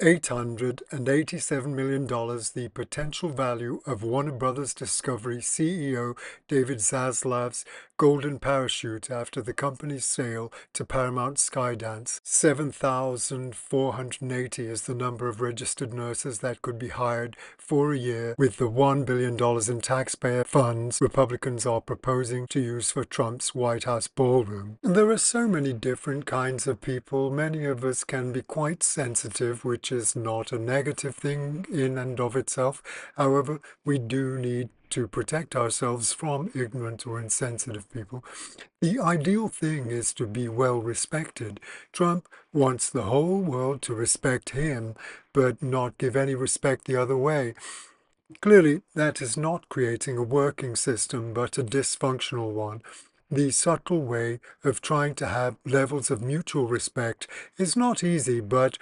$887 million, the potential value of Warner Brothers Discovery CEO David Zaslav's golden parachute after the company's sale to Paramount Skydance. 7,480 is the number of registered nurses that could be hired for a year with the $1 billion in taxpayer funds Republicans are proposing to use for Trump's White House ballroom. And there are so many different kinds of people. Many of us can be quite sensitive, which is not a negative thing in and of itself. However, we do need to protect ourselves from ignorant or insensitive people. The ideal thing is to be well respected. Trump wants the whole world to respect him, but not give any respect the other way. Clearly, that is not creating a working system, but a dysfunctional one. The subtle way of trying to have levels of mutual respect is not easy, but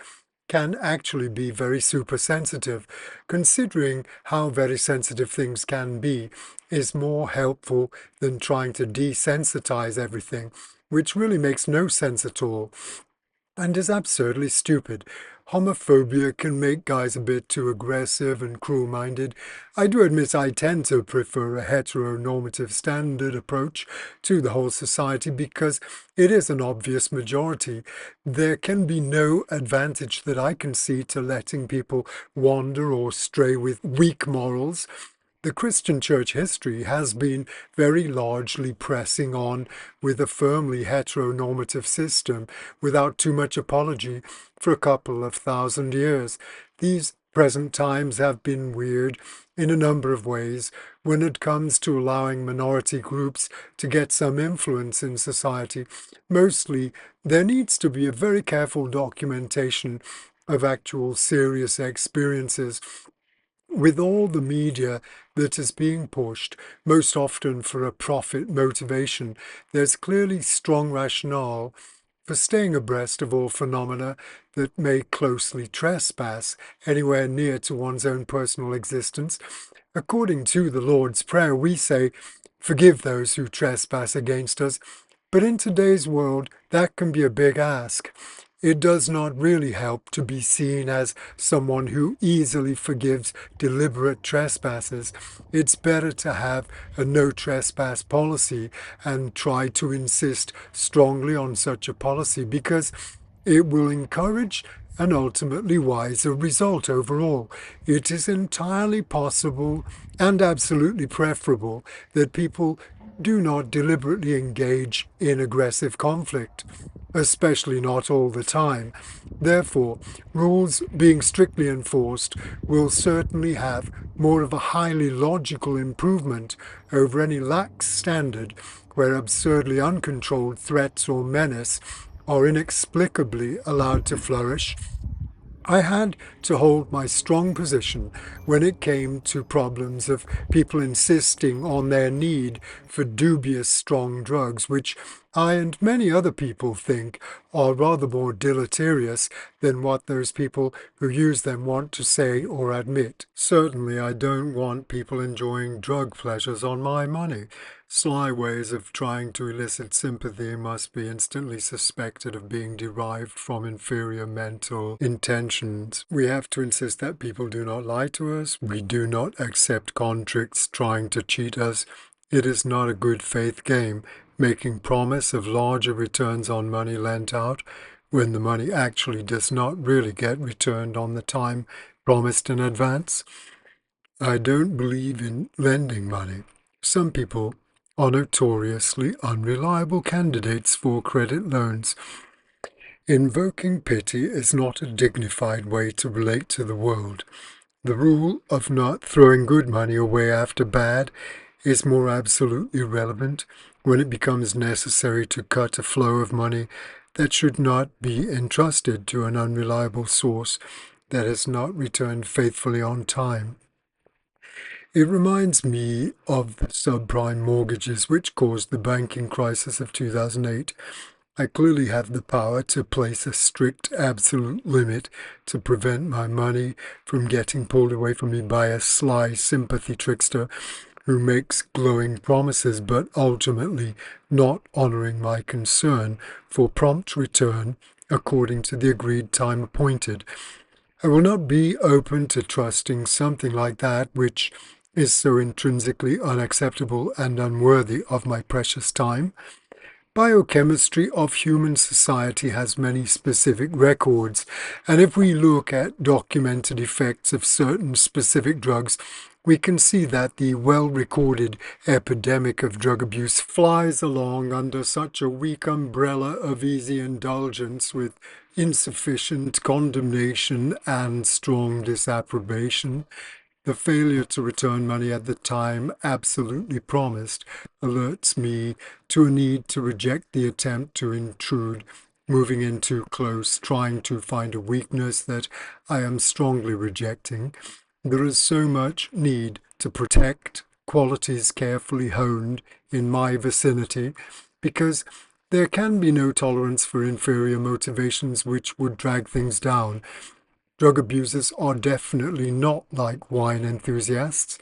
can actually be very super sensitive. Considering how very sensitive things can be is more helpful than trying to desensitize everything, which really makes no sense at all and is absurdly stupid. Homophobia can make guys a bit too aggressive and cruel-minded. I do admit I tend to prefer a heteronormative standard approach to the whole society because it is an obvious majority. There can be no advantage that I can see to letting people wander or stray with weak morals. The Christian church history has been very largely pressing on with a firmly heteronormative system without too much apology for a couple of thousand years. These present times have been weird in a number of ways when it comes to allowing minority groups to get some influence in society. Mostly, there needs to be a very careful documentation of actual serious experiences. With all the media that is being pushed, most often for a profit motivation, there's clearly strong rationale for staying abreast of all phenomena that may closely trespass anywhere near to one's own personal existence. According to the Lord's Prayer, we say, "Forgive those who trespass against us." But in today's world, that can be a big ask. It does not really help to be seen as someone who easily forgives deliberate trespasses. It's better to have a no trespass policy and try to insist strongly on such a policy because it will encourage an ultimately wiser result overall. It is entirely possible and absolutely preferable that people do not deliberately engage in aggressive conflict, especially not all the time. Therefore, rules being strictly enforced will certainly have more of a highly logical improvement over any lax standard where absurdly uncontrolled threats or menace are inexplicably allowed to flourish. I had to hold my strong position when it came to problems of people insisting on their need for dubious strong drugs, which I and many other people think are rather more deleterious than what those people who use them want to say or admit. Certainly, I don't want people enjoying drug pleasures on my money. Sly ways of trying to elicit sympathy must be instantly suspected of being derived from inferior mental intentions. We have to insist that people do not lie to us. We do not accept contracts trying to cheat us. It is not a good faith game, making promise of larger returns on money lent out when the money actually does not really get returned on the time promised in advance. I don't believe in lending money. Some people are notoriously unreliable candidates for credit loans. Invoking pity is not a dignified way to relate to the world. The rule of not throwing good money away after bad is more absolutely relevant when it becomes necessary to cut a flow of money that should not be entrusted to an unreliable source that has not returned faithfully on time. It reminds me of the subprime mortgages which caused the banking crisis of 2008. I clearly have the power to place a strict absolute limit to prevent my money from getting pulled away from me by a sly sympathy trickster who makes glowing promises but ultimately not honoring my concern for prompt return according to the agreed time appointed. I will not be open to trusting something like that which is so intrinsically unacceptable and unworthy of my precious time. Biochemistry of human society has many specific records, and if we look at documented effects of certain specific drugs, we can see that the well-recorded epidemic of drug abuse flies along under such a weak umbrella of easy indulgence with insufficient condemnation and strong disapprobation. The failure to return money at the time absolutely promised alerts me to a need to reject the attempt to intrude, moving in too close, trying to find a weakness that I am strongly rejecting. There is so much need to protect qualities carefully honed in my vicinity because there can be no tolerance for inferior motivations which would drag things down. Drug abusers are definitely not like wine enthusiasts.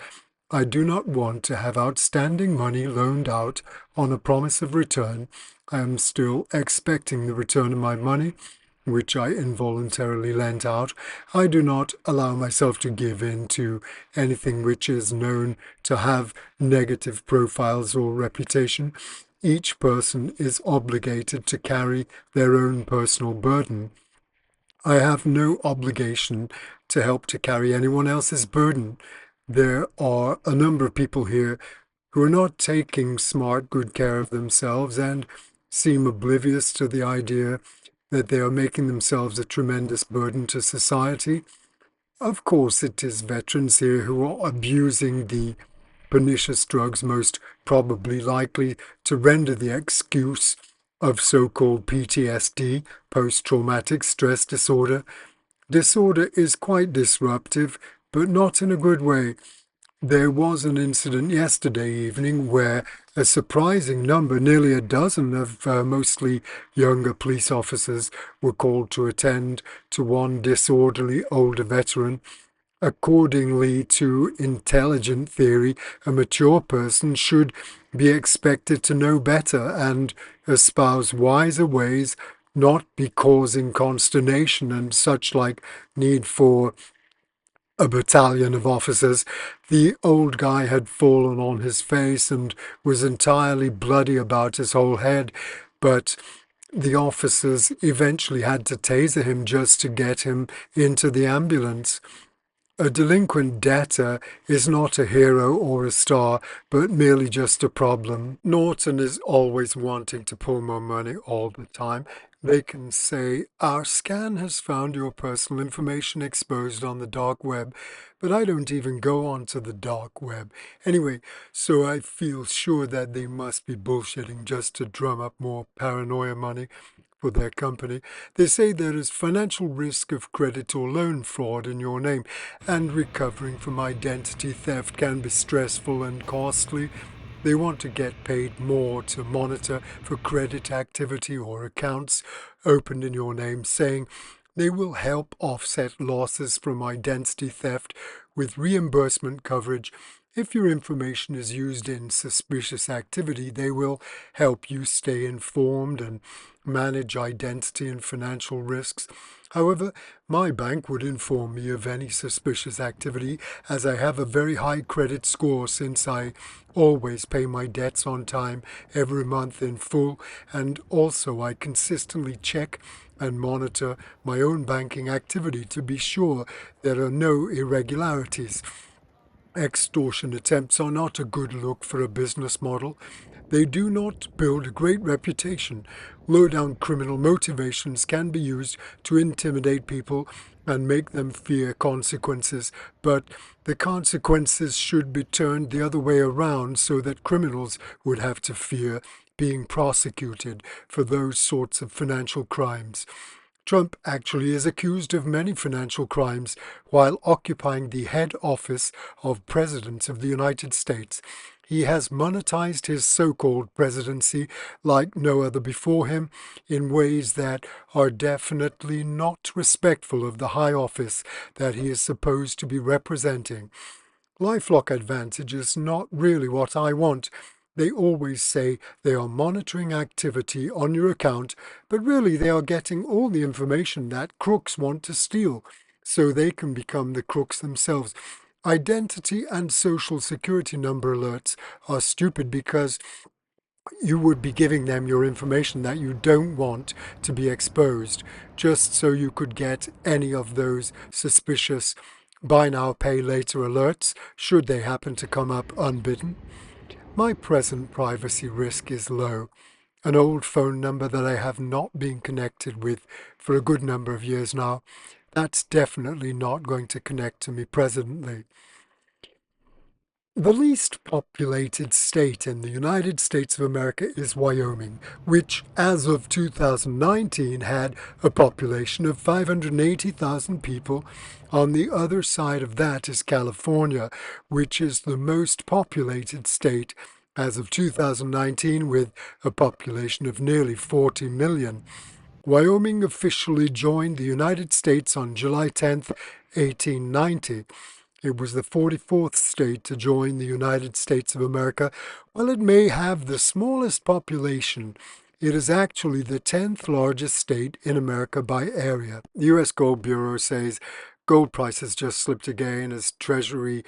I do not want to have outstanding money loaned out on a promise of return. I am still expecting the return of my money, which I involuntarily lent out. I do not allow myself to give in to anything which is known to have negative profiles or reputation. Each person is obligated to carry their own personal burden. I have no obligation to help to carry anyone else's burden. There are a number of people here who are not taking smart, good care of themselves and seem oblivious to the idea that they are making themselves a tremendous burden to society. Of course, it is veterans here who are abusing the pernicious drugs most probably likely to render the excuse of so-called PTSD, post-traumatic stress disorder. Disorder is quite disruptive, but not in a good way. There was an incident yesterday evening where a surprising number, nearly a dozen of mostly younger police officers, were called to attend to one disorderly older veteran. Accordingly to intelligent theory, a mature person should be expected to know better and espouse wiser ways, not be causing consternation and such like need for a battalion of officers. The old guy had fallen on his face and was entirely bloody about his whole head, but the officers eventually had to taser him just to get him into the ambulance. A delinquent debtor is not a hero or a star, but merely just a problem. Norton is always wanting to pull more money all the time. They can say, our scan has found your personal information exposed on the dark web, but I don't even go onto the dark web. Anyway, so I feel sure that they must be bullshitting just to drum up more paranoia money for their company. They say there is financial risk of credit or loan fraud in your name, and recovering from identity theft can be stressful and costly. They want to get paid more to monitor for credit activity or accounts opened in your name, saying they will help offset losses from identity theft with reimbursement coverage. If your information is used in suspicious activity, they will help you stay informed and manage identity and financial risks. However, my bank would inform me of any suspicious activity as I have a very high credit score since I always pay my debts on time every month in full, and also I consistently check and monitor my own banking activity to be sure there are no irregularities. Extortion attempts are not a good look for a business model. They do not build a great reputation. Low-down criminal motivations can be used to intimidate people and make them fear consequences, but the consequences should be turned the other way around so that criminals would have to fear being prosecuted for those sorts of financial crimes. Trump actually is accused of many financial crimes while occupying the head office of President of the United States. He has monetized his so-called presidency like no other before him in ways that are definitely not respectful of the high office that he is supposed to be representing. LifeLock Advantage is not really what I want. They always say they are monitoring activity on your account, but really they are getting all the information that crooks want to steal. so they can become the crooks themselves. Identity and social security number alerts are stupid because you would be giving them your information that you don't want to be exposed, just so you could get any of those suspicious buy now, pay later alerts should they happen to come up unbidden. My present privacy risk is low. An old phone number that I have not been connected with for a good number of years now, that's definitely not going to connect to me presently. The least populated state in the United States of America is Wyoming, which as of 2019 had a population of 580,000 people. On the other side of that is California, which is the most populated state as of 2019 with a population of nearly 40 million. Wyoming officially joined the United States on July 10th, 1890. It was the 44th state to join the United States of America. While it may have the smallest population, it is actually the 10th largest state in America by area. The U.S. Gold Bureau says gold prices just slipped again as Treasury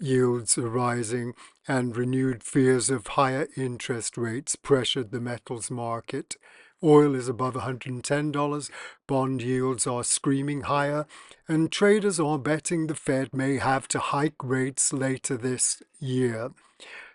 yields are rising and renewed fears of higher interest rates pressured the metals market. Oil is above $110, bond yields are screaming higher, and traders are betting the Fed may have to hike rates later this year.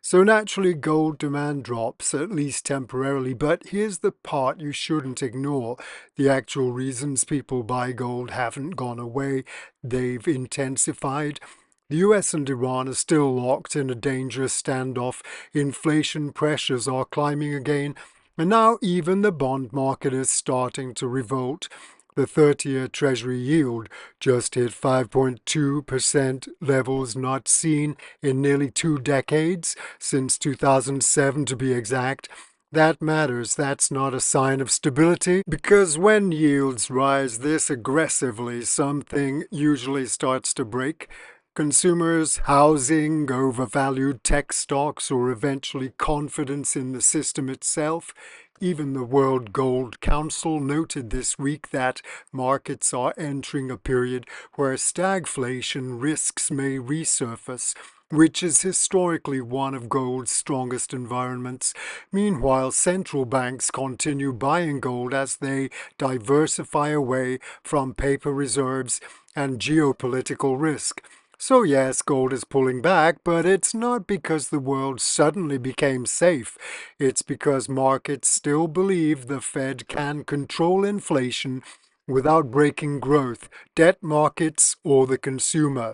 So naturally gold demand drops, at least temporarily, but here's the part you shouldn't ignore. The actual reasons people buy gold haven't gone away, they've intensified. The US and Iran are still locked in a dangerous standoff. Inflation pressures are climbing again, and now even the bond market is starting to revolt. The 30-year Treasury yield just hit 5.2% levels not seen in nearly 2 decades, since 2007 to be exact. That matters. That's not a sign of stability, because when yields rise this aggressively, something usually starts to break. Consumers, housing, overvalued tech stocks, or eventually confidence in the system itself. Even the World Gold Council noted this week that markets are entering a period where stagflation risks may resurface, which is historically one of gold's strongest environments. Meanwhile, central banks continue buying gold as they diversify away from paper reserves and geopolitical risk. So yes, gold is pulling back, but it's not because the world suddenly became safe. It's because markets still believe the Fed can control inflation without breaking growth, debt markets, or the consumer.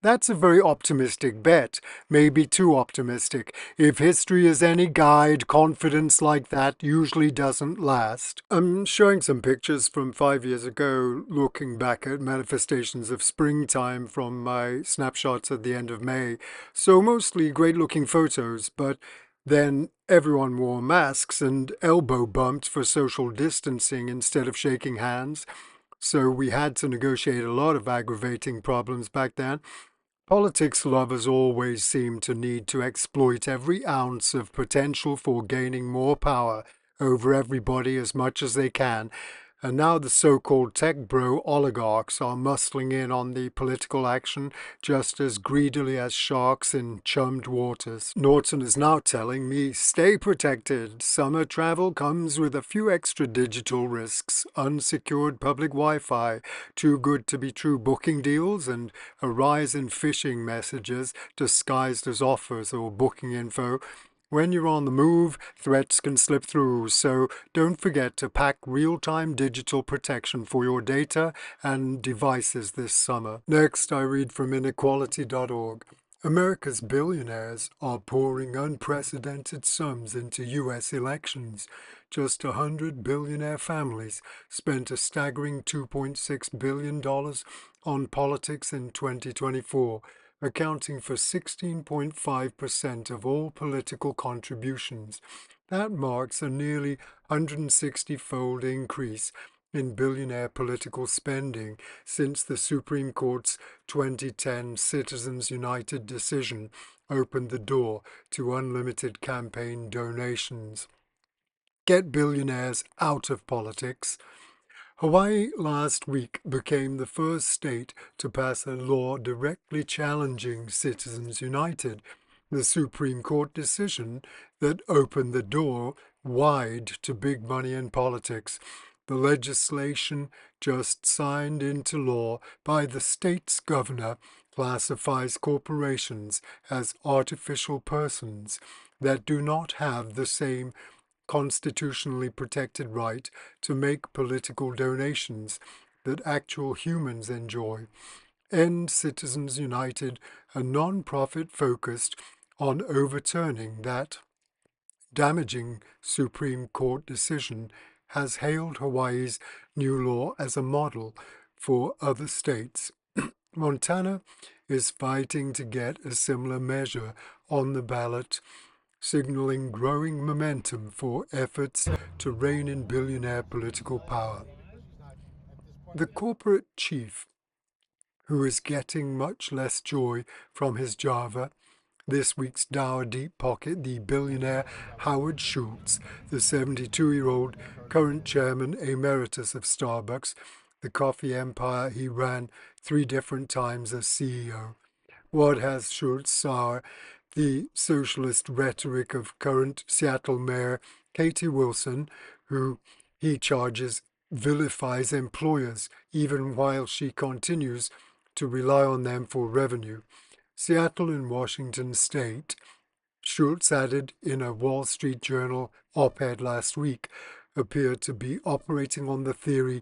That's a very optimistic bet, maybe too optimistic. If history is any guide, confidence like that usually doesn't last. I'm showing some pictures from 5 years ago, looking back at manifestations of springtime from my snapshots at the end of May. So mostly great looking photos, but then everyone wore masks and elbow bumped for social distancing instead of shaking hands. So we had to negotiate a lot of aggravating problems back then. Politics lovers always seem to need to exploit every ounce of potential for gaining more power over everybody as much as they can, and now the so-called tech bro oligarchs are muscling in on the political action just as greedily as sharks in chummed waters. Norton is now telling me, stay protected. Summer travel comes with a few extra digital risks, unsecured public Wi-Fi, too good to be true booking deals, and a rise in phishing messages disguised as offers or booking info. When you're on the move, threats can slip through, so don't forget to pack real-time digital protection for your data and devices this summer. Next, I read from inequality.org. America's billionaires are pouring unprecedented sums into U.S. elections. Just 100 billionaire families spent a staggering $2.6 billion on politics in 2024. Accounting for 16.5% of all political contributions. That marks a nearly 160-fold increase in billionaire political spending since the Supreme Court's 2010 Citizens United decision opened the door to unlimited campaign donations. Get billionaires out of politics. Hawaii last week became the first state to pass a law directly challenging Citizens United, the Supreme Court decision that opened the door wide to big money in politics. The legislation just signed into law by the state's governor classifies corporations as artificial persons that do not have the same constitutionally protected right to make political donations that actual humans enjoy. End Citizens United, a non-profit focused on overturning that damaging Supreme Court decision, has hailed Hawaii's new law as a model for other states. Montana is fighting to get a similar measure on the ballot, signaling growing momentum for efforts to rein in billionaire political power. The corporate chief, who is getting much less joy from his Java, this week's dour deep pocket, the billionaire Howard Schultz, the 72-year-old current chairman emeritus of Starbucks, the coffee empire he ran 3 different times as CEO. What has Schultz sour the socialist rhetoric of current Seattle Mayor Katie Wilson, who he charges vilifies employers even while she continues to rely on them for revenue. Seattle and Washington State, Schultz added in a Wall Street Journal op-ed last week, appear to be operating on the theory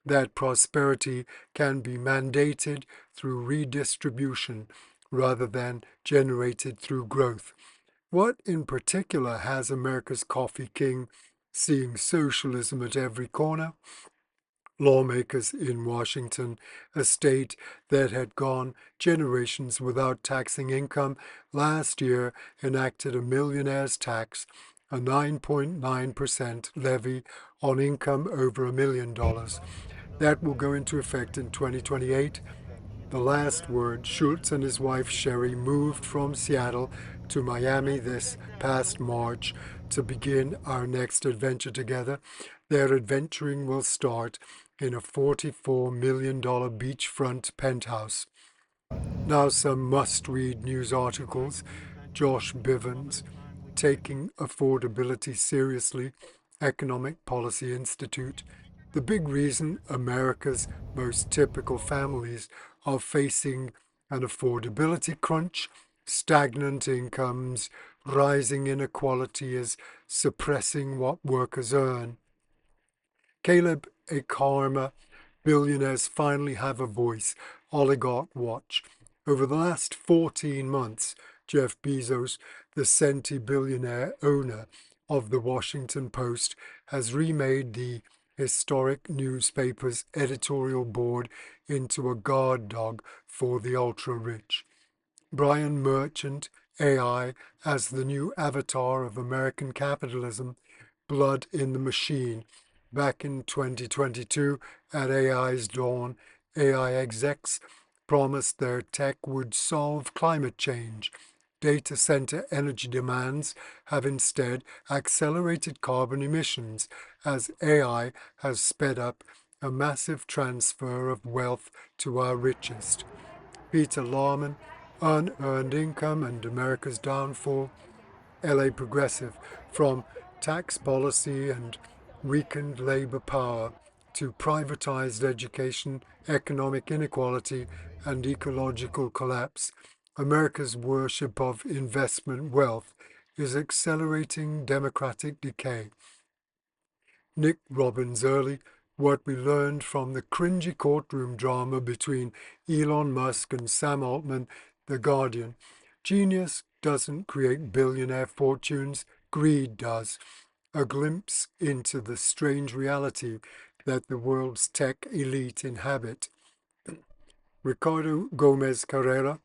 that prosperity can be mandated through redistribution rather than generated through growth. What in particular has America's coffee king seeing socialism at every corner? Lawmakers in Washington, a state that had gone generations without taxing income, last year enacted a millionaire's tax, a 9.9% levy on income over $1 million. That will go into effect in 2028. The last word, Schultz and his wife Sherry moved from Seattle to Miami this past March to begin our next adventure together. Their adventuring will start in a $44 million beachfront penthouse. Now some must-read news articles. Josh Bivens, Taking Affordability Seriously, Economic Policy Institute. The big reason America's most typical families are facing an affordability crunch, stagnant incomes, rising inequality is suppressing what workers earn. Caleb A. Karma, Billionaires Finally Have a Voice, Oligarch Watch. Over the last 14 months, Jeff Bezos, the centibillionaire owner of the Washington Post, has remade the historic newspaper's editorial board into a guard dog for the ultra-rich. Brian Merchant, AI, as the new avatar of American capitalism, blood in the machine. Back in 2022, at AI's dawn, AI execs promised their tech would solve climate change. Data center energy demands have instead accelerated carbon emissions as AI has sped up a massive transfer of wealth to our richest. Peter Larman, Unearned Income and America's Downfall, LA Progressive, from tax policy and weakened labor power to privatized education, economic inequality, and ecological collapse, America's worship of investment wealth is accelerating democratic decay. Nick Robbins Early, What We Learned from the Cringy Courtroom Drama Between Elon Musk and Sam Altman, The Guardian. Genius doesn't create billionaire fortunes, greed does. A glimpse into the strange reality that the world's tech elite inhabit. Ricardo Gomez Carrera,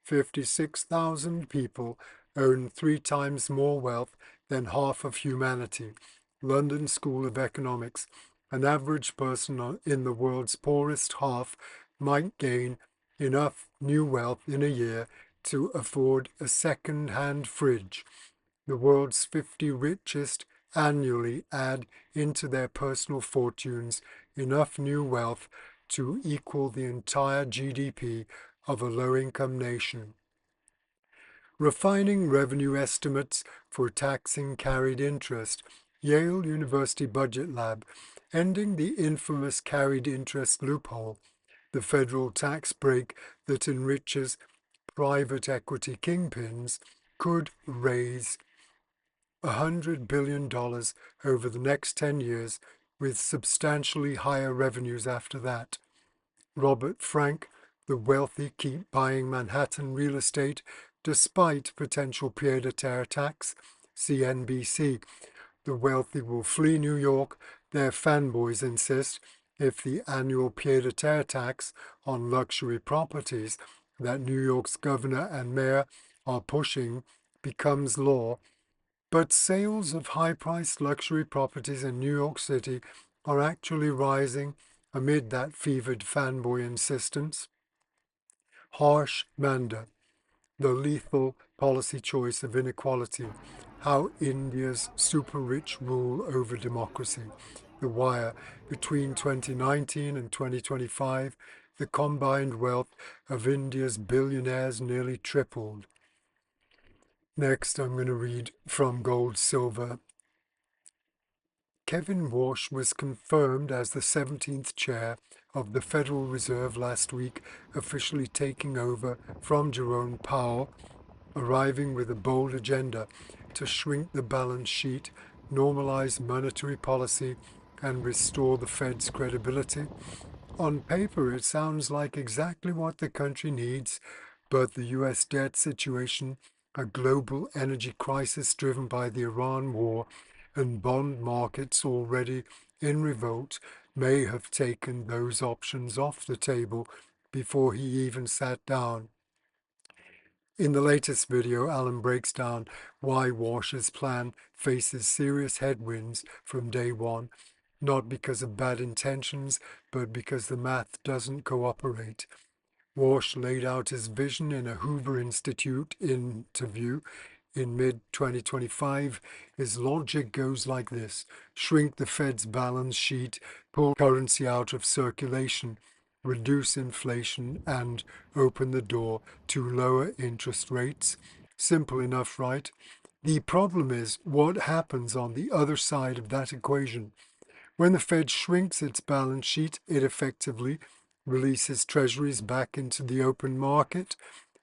56,000 people own 3 times more wealth than half of humanity. London School of Economics. An average person in the world's poorest half might gain enough new wealth in a year to afford a second-hand fridge. The world's 50 richest annually add into their personal fortunes enough new wealth to equal the entire GDP of a low-income nation. Refining revenue estimates for taxing carried interest, Yale University Budget Lab, ending the infamous carried interest loophole, the federal tax break that enriches private equity kingpins, could raise $100 billion over the next 10 years, with substantially higher revenues after that. Robert Frank, the wealthy keep buying Manhattan real estate despite potential pied-à-terre tax. CNBC. The wealthy will flee New York, their fanboys insist, if the annual pied-à-terre tax on luxury properties that New York's governor and mayor are pushing becomes law. But sales of high-priced luxury properties in New York City are actually rising amid that fevered fanboy insistence. Harsh Manda, the lethal policy choice of inequality, how India's super-rich rule over democracy. The Wire, between 2019 and 2025, the combined wealth of India's billionaires nearly tripled. Next, I'm going to read from Gold Silver. Kevin Warsh was confirmed as the 17th chair of the Federal Reserve last week, officially taking over from Jerome Powell, arriving with a bold agenda to shrink the balance sheet, normalize monetary policy, and restore the Fed's credibility. On paper, it sounds like exactly what the country needs, but the US debt situation, a global energy crisis driven by the Iran war, and bond markets already in revolt may have taken those options off the table before he even sat down. In the latest video, Alan breaks down why Warsh's plan faces serious headwinds from day one, not because of bad intentions, but because the math doesn't cooperate. Warsh laid out his vision in a Hoover Institute interview in mid-2025. His logic goes like this: shrink the Fed's balance sheet, pull currency out of circulation, reduce inflation, and open the door to lower interest rates. Simple enough, right? The problem is what happens on the other side of that equation. When the Fed shrinks its balance sheet, it effectively releases treasuries back into the open market.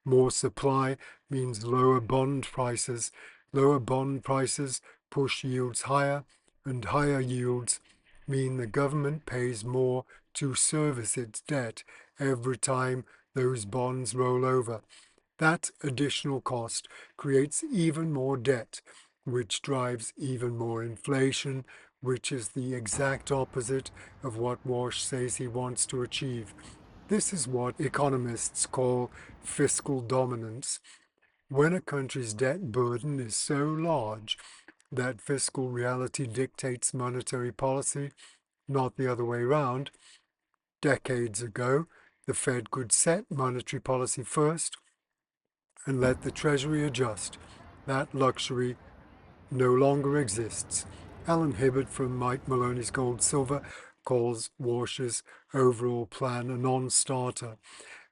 More supply means lower bond prices. Lower bond prices push yields higher, and higher yields mean the government pays more to service its debt every time those bonds roll over. That additional cost creates even more debt, which drives even more inflation, which is the exact opposite of what Warsh says he wants to achieve. This is what economists call fiscal dominance. When a country's debt burden is so large that fiscal reality dictates monetary policy, not the other way around. Decades ago, the Fed could set monetary policy first and let the Treasury adjust. That luxury no longer exists. Alan Hibbert from Mike Maloney's Gold Silver calls Warsh's overall plan a non-starter,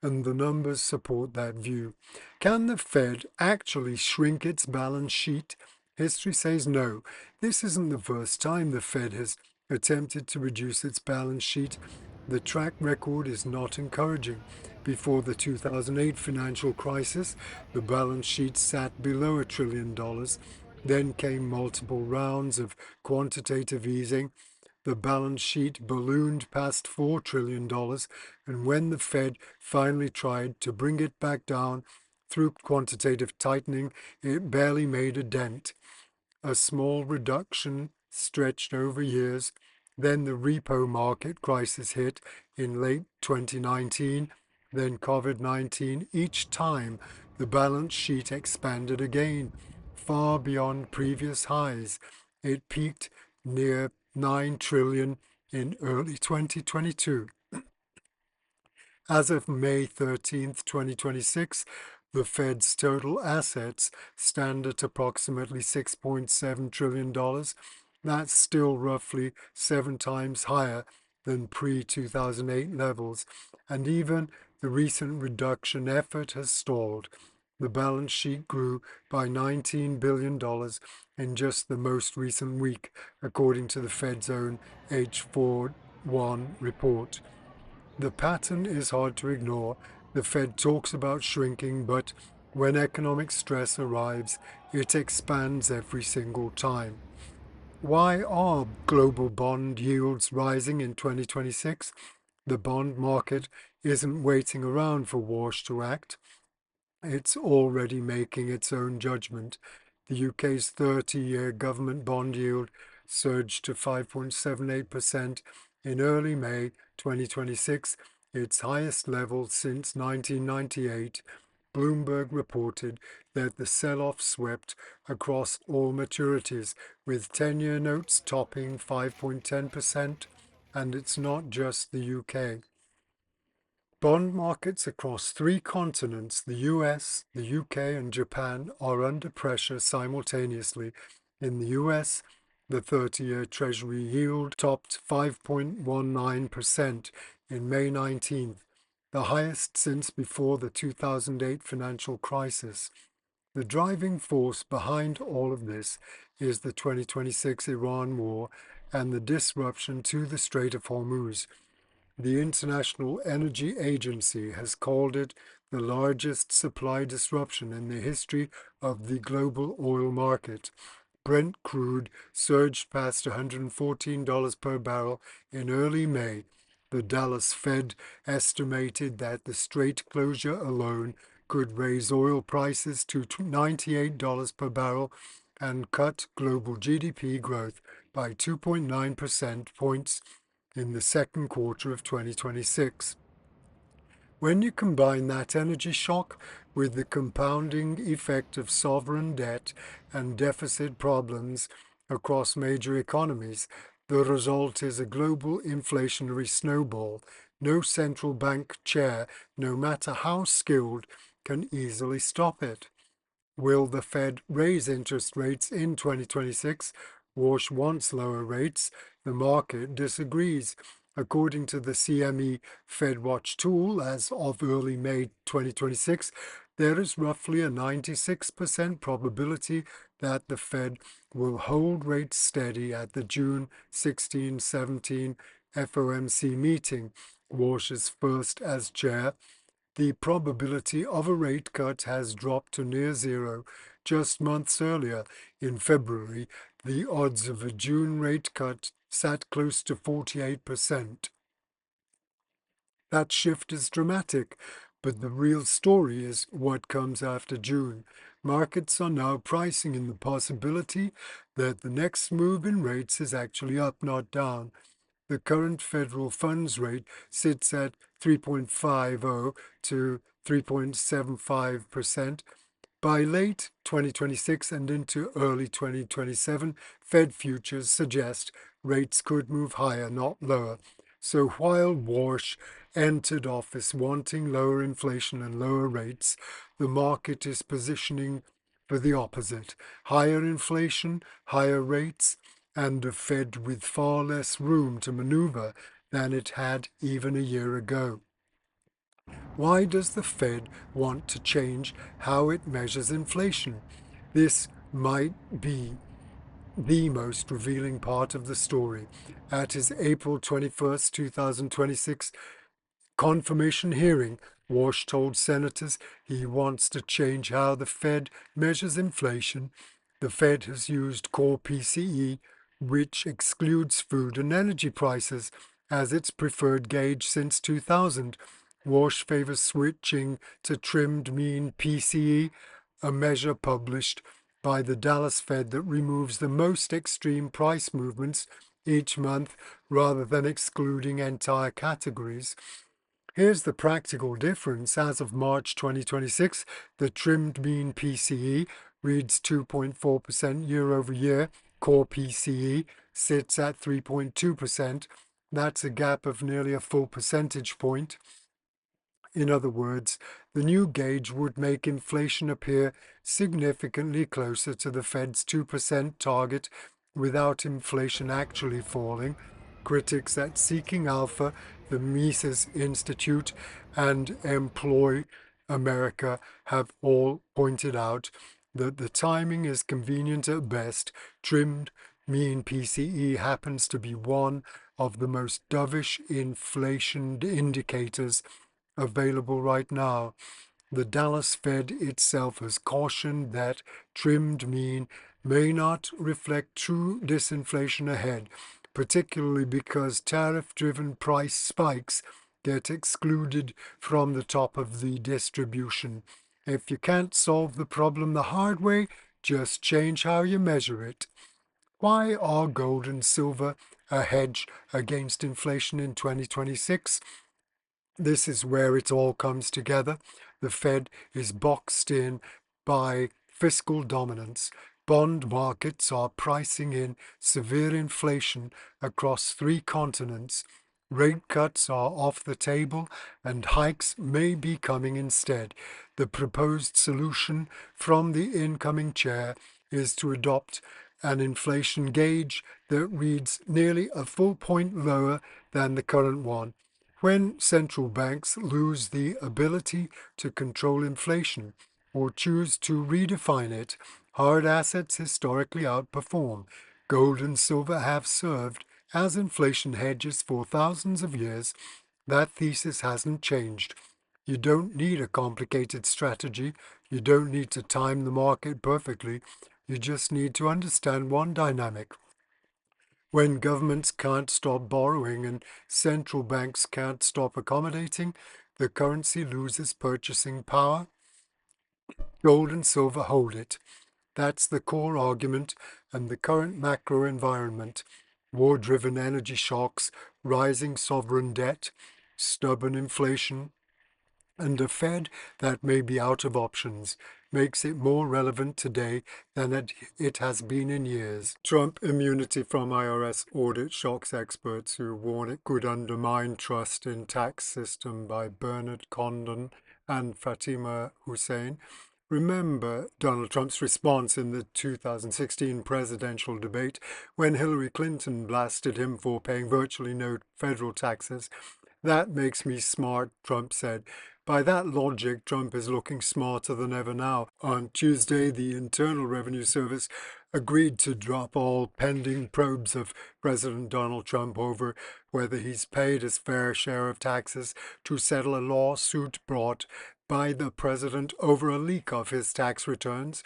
and the numbers support that view. Can the Fed actually shrink its balance sheet? History says no. This isn't the first time the Fed has attempted to reduce its balance sheet. The track record is not encouraging. Before the 2008 financial crisis, the balance sheet sat below $1 trillion. Then came multiple rounds of quantitative easing. The balance sheet ballooned past $4 trillion, and when the Fed finally tried to bring it back down through quantitative tightening, it barely made a dent. A small reduction stretched over years. Then the repo market crisis hit in late 2019, then COVID-19. Each time, the balance sheet expanded again, far beyond previous highs. It peaked near $9 trillion in early 2022. As of May 13, 2026, the Fed's total assets stand at approximately $6.7 trillion. That's still roughly 7 times higher than pre-2008 levels, and even the recent reduction effort has stalled. The balance sheet grew by $19 billion in just the most recent week, according to the Fed's own H41 report. The pattern is hard to ignore. The Fed talks about shrinking, but when economic stress arrives, it expands every single time. Why are global bond yields rising in 2026? The bond market isn't waiting around for Walsh to act. It's already making its own judgment. The UK's 30-year government bond yield surged to 5.78% in early May 2026, its highest level since 1998. Bloomberg reported that the sell-off swept across all maturities, with 10-year notes topping 5.10%, and it's not just the UK. Bond markets across three continents, the US, the UK, and Japan, are under pressure simultaneously. In the US, the 30-year Treasury yield topped 5.19% in May 19th, the highest since before the 2008 financial crisis. The driving force behind all of this is the 2026 Iran war and the disruption to the Strait of Hormuz. The International Energy Agency has called it the largest supply disruption in the history of the global oil market. Brent crude surged past $114 per barrel in early May. The Dallas Fed estimated that the strait closure alone could raise oil prices to $98 per barrel and cut global GDP growth by 2.9 percentage points in the second quarter of 2026. When you combine that energy shock with the compounding effect of sovereign debt and deficit problems across major economies, the result is a global inflationary snowball. No central bank chair, no matter how skilled, can easily stop it. Will the Fed raise interest rates in 2026? Walsh wants lower rates. The market disagrees. According to the CME FedWatch tool, as of early May 2026, there is roughly a 96% probability that the Fed will hold rates steady at the June 16-17 FOMC meeting, Walsh's first as chair. The probability of a rate cut has dropped to near zero. Just months earlier, in February, the odds of a June rate cut sat close to 48%. That shift is dramatic, but the real story is what comes after June. Markets are now pricing in the possibility that the next move in rates is actually up, not down. The current federal funds rate sits at 3.50 to 3.75%. By late 2026 and into early 2027, Fed futures suggest rates could move higher, not lower. So while Walsh entered office wanting lower inflation and lower rates, the market is positioning for the opposite: higher inflation, higher rates, and a Fed with far less room to maneuver than it had even a year ago. Why does the Fed want to change how it measures inflation? This might be the most revealing part of the story. At his April 21st, 2026 confirmation hearing, Walsh told senators he wants to change how the Fed measures inflation. The Fed has used core PCE, which excludes food and energy prices, as its preferred gauge since 2000. Walsh favors switching to trimmed mean PCE, a measure published by the Dallas Fed that removes the most extreme price movements each month rather than excluding entire categories. Here's the practical difference. As of March 2026, the trimmed mean PCE reads 2.4% year over year. Core PCE sits at 3.2%. That's a gap of nearly a full percentage point. In other words, the new gauge would make inflation appear significantly closer to the Fed's 2% target without inflation actually falling. Critics at Seeking Alpha, the Mises Institute, and Employ America have all pointed out that the timing is convenient at best. Trimmed mean PCE happens to be one of the most dovish inflation indicators available right now. The Dallas Fed itself has cautioned that trimmed mean may not reflect true disinflation ahead, particularly because tariff-driven price spikes get excluded from the top of the distribution. If you can't solve the problem the hard way, just change how you measure it. Why are gold and silver a hedge against inflation in 2026? This is where it all comes together. The Fed is boxed in by fiscal dominance. Bond markets are pricing in severe inflation across 3 continents. Rate cuts are off the table and hikes may be coming instead. The proposed solution from the incoming chair is to adopt an inflation gauge that reads nearly a full point lower than the current one. When central banks lose the ability to control inflation or choose to redefine it, hard assets historically outperform. Gold and silver have served as inflation hedges for thousands of years. That thesis hasn't changed. You don't need a complicated strategy. You don't need to time the market perfectly. You just need to understand one dynamic. When governments can't stop borrowing and central banks can't stop accommodating, the currency loses purchasing power. Gold and silver hold it. That's the core argument, and the current macro environment, war-driven energy shocks, rising sovereign debt, stubborn inflation, and a Fed that may be out of options, makes it more relevant today than it has been in years. Trump immunity from IRS audit shocks experts who warn it could undermine trust in tax system by Bernard Condon and Fatima Hussein. Remember Donald Trump's response in the 2016 presidential debate when Hillary Clinton blasted him for paying virtually no federal taxes. That makes me smart, Trump said. By that logic, Trump is looking smarter than ever now. On Tuesday, the Internal Revenue Service agreed to drop all pending probes of President Donald Trump over whether he's paid his fair share of taxes to settle a lawsuit brought by the president over a leak of his tax returns.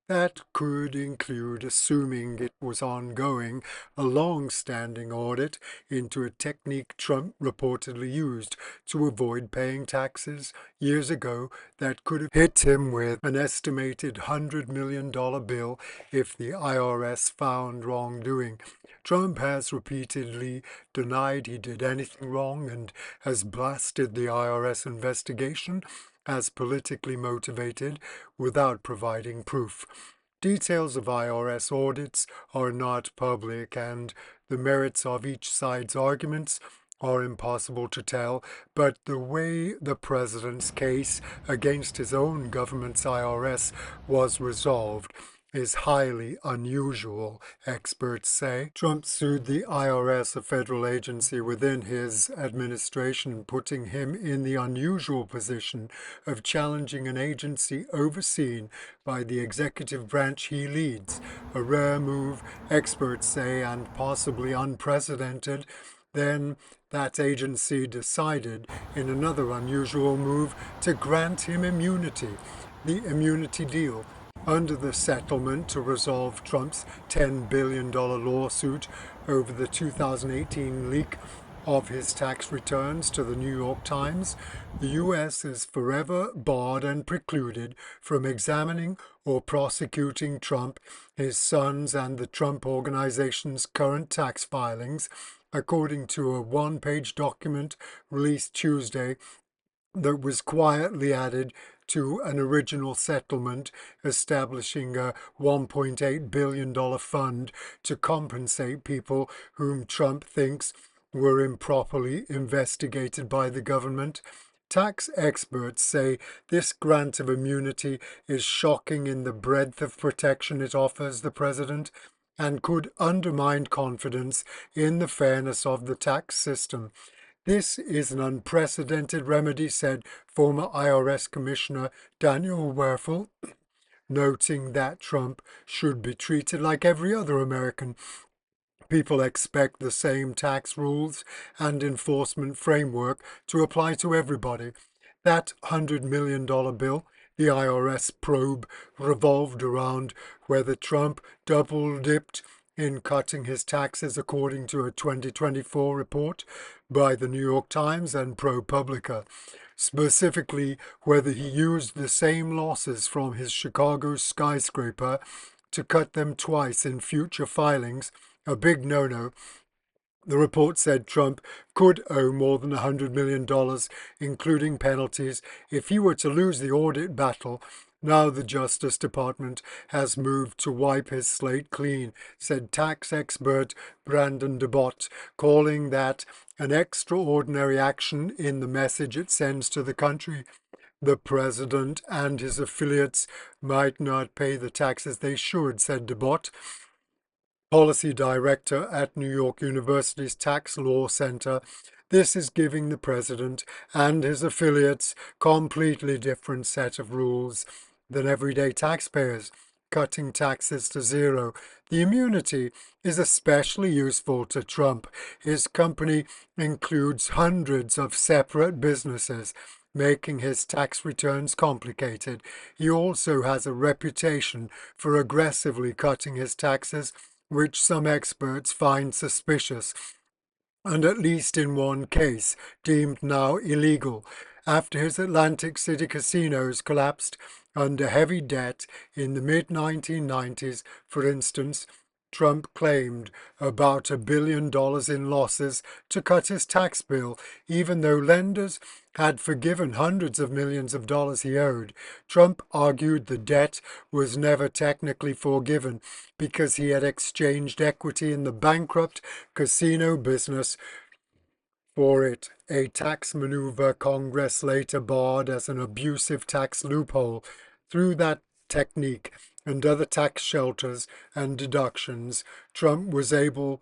That could include, assuming it was ongoing, a long-standing audit into a technique Trump reportedly used to avoid paying taxes years ago that could have hit him with an estimated $100 million bill if the IRS found wrongdoing. Trump has repeatedly denied he did anything wrong and has blasted the IRS investigation as politically motivated without providing proof. Details of IRS audits are not public, and the merits of each side's arguments are impossible to tell, but the way the president's case against his own government's IRS was resolved is highly unusual, experts say. Trump sued the IRS, a federal agency within his administration, putting him in the unusual position of challenging an agency overseen by the executive branch he leads. A rare move, experts say, and possibly unprecedented. Then that agency decided, in another unusual move, to grant him immunity, the immunity deal. Under the settlement to resolve Trump's $10 billion lawsuit over the 2018 leak of his tax returns to the New York Times, the U.S. is forever barred and precluded from examining or prosecuting Trump, his sons, and the Trump Organization's current tax filings, according to a one-page document released Tuesday that was quietly added to an original settlement establishing a $1.8 billion fund to compensate people whom Trump thinks were improperly investigated by the government. Tax experts say this grant of immunity is shocking in the breadth of protection it offers the president. and could undermine confidence in the fairness of the tax system. This is an unprecedented remedy, said former IRS Commissioner Daniel Werfel, noting that Trump should be treated like every other American. People expect the same tax rules and enforcement framework to apply to everybody. That $100 million bill, the IRS probe, revolved around whether Trump double-dipped in cutting his taxes, according to a 2024 report by the New York Times and ProPublica. Specifically, whether he used the same losses from his Chicago skyscraper to cut them twice in future filings, a big no-no. The report said Trump could owe more than $100 million, including penalties, if he were to lose the audit battle. Now the Justice Department has moved to wipe his slate clean, said tax expert Brandon DeBott, calling that an extraordinary action in the message it sends to the country. The president and his affiliates might not pay the taxes they should, said DeBott, policy director at New York University's Tax Law Center. This is giving the president and his affiliates completely different set of rules than everyday taxpayers, cutting taxes to zero. The immunity is especially useful to Trump. His company includes hundreds of separate businesses, making his tax returns complicated. He also has a reputation for aggressively cutting his taxes, which some experts find suspicious, and at least in one case deemed now illegal, after his Atlantic City casinos collapsed under heavy debt in the mid-1990s. For instance, Trump claimed about $1 billion in losses to cut his tax bill, even though lenders had forgiven hundreds of millions of dollars he owed. Trump argued the debt was never technically forgiven because he had exchanged equity in the bankrupt casino business for it, a tax maneuver Congress later barred as an abusive tax loophole. Through that technique and other tax shelters and deductions, Trump was able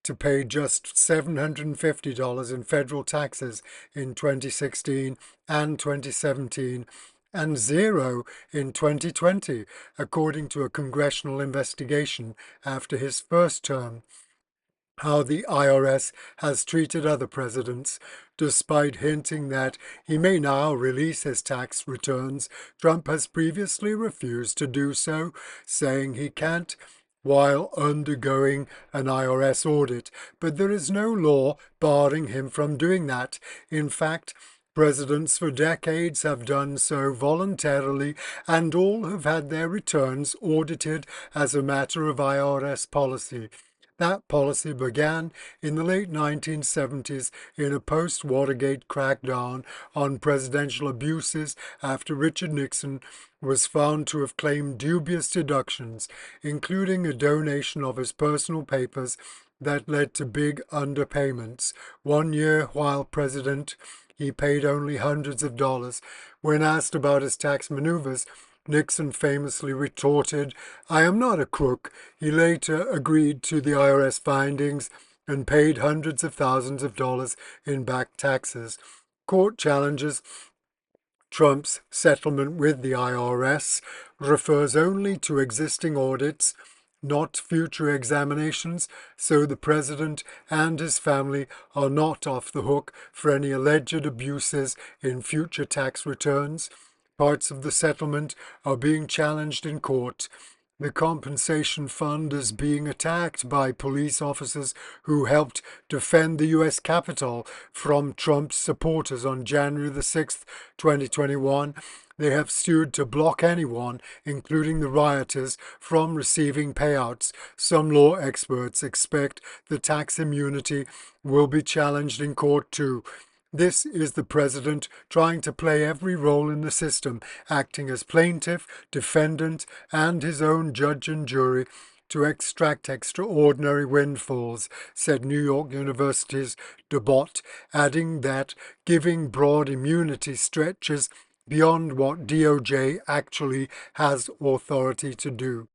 to pay just $750 in federal taxes in 2016 and 2017, and zero in 2020, according to a congressional investigation after his first term. How the IRS has treated other presidents. Despite hinting that he may now release his tax returns, Trump has previously refused to do so, saying he can't while undergoing an IRS audit, but there is no law barring him from doing that. In fact, presidents for decades have done so voluntarily, and all have had their returns audited as a matter of IRS policy. That policy began in the late 1970s in a post-Watergate crackdown on presidential abuses after Richard Nixon was found to have claimed dubious deductions, including a donation of his personal papers that led to big underpayments. 1 year while president, he paid only hundreds of dollars. When asked about his tax maneuvers, Nixon famously retorted, "I am not a crook." He later agreed to the IRS findings and paid hundreds of thousands of dollars in back taxes. Court challenges Trump's settlement with the IRS refers only to existing audits, not future examinations, so the president and his family are not off the hook for any alleged abuses in future tax returns. Parts of the settlement are being challenged in court. The compensation fund is being attacked by police officers who helped defend the U.S. Capitol from Trump's supporters on January the 6th, 2021. They have sued to block anyone, including the rioters, from receiving payouts. Some law experts expect the tax immunity will be challenged in court too. This is the president trying to play every role in the system, acting as plaintiff, defendant, and his own judge and jury to extract extraordinary windfalls, said New York University's DeBott, adding that giving broad immunity stretches beyond what DOJ actually has authority to do.